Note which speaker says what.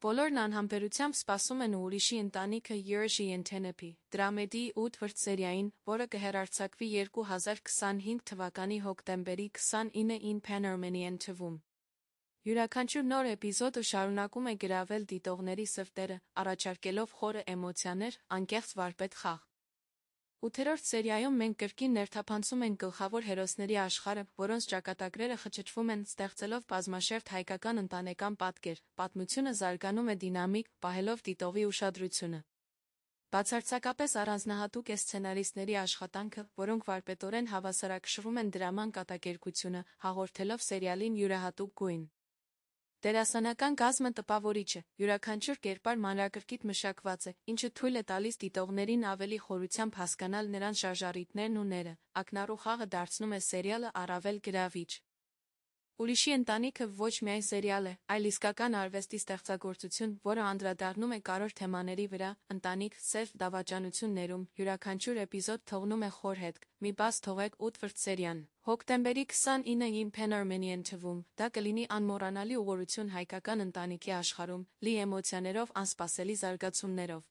Speaker 1: Բոլորն անհամբերությամբ սպասում են ու ուրիշի ընտանիքը Յուրժի Ենթենեփի դրամեդիի 8-րդ սերիային, որը կհեռարձակվի 2025 թվականի հոկտեմբերի 29-ին Pan-Armenian TV-ում։ Յուրաքանչյուր նոր էպիզոդը շարունակում է գրավել դիտողների սրտերը, առաջարկելով խորը էմոցիաներ, անկեղծ վարպետ խաղ։ 8-րդ սերիայում մենք կրկին ներթափանցում ենք գլխավոր հերոսների աշխարհը, որոնց ճակատագրերը խճճվում են, ստեղծելով բազմաշերտ հայկական ընտանեկան պատկեր, պատմությունը զարգանում է դինամիկ, պահելով դիտողի ուշադրությունը։ Բացարձակապես առանձնահատուկ է սցենարիստների աշխատանքը, որոնք վարպետորեն հավասարակշռում են դրաման կատակերգությունը, հաղորդելով սերիալին յուրահատուկ գույն։ Դերասանական կազմը տպավորիչ է, յուրաքանչյուր կերպար մանրակրկիտ մշակված է, ինչը թույլ է տալիս դիտողներին ավելի խորությամբ հասկանալ նրանց շարժառիթներն ու ները, ակնառու խաղը դարձնում է սերիալը առավել գրավիչ։ Ուրիշի ընտանիքը ոչ միայն սերիալ է, այլ իսկական արվեստի ստեղծագործություն, որը անդրադառնում է կարևոր թեմաների վրա՝ ընտանիք, սև, դավաճանություն ներում, յուրաքանչյուր էպիզոդ թողնում է խոր հետք։ Մի բաց թողեք 8-րդ սերիան։ Հոկտեմբերի 29-ին Pan-Armenian TV-ում դա կլինի անմոռանալի ուղղություն հայկական ընտանիքի աշխարհում, լի էմոցիաներով, անսպասելի զարգացումներով։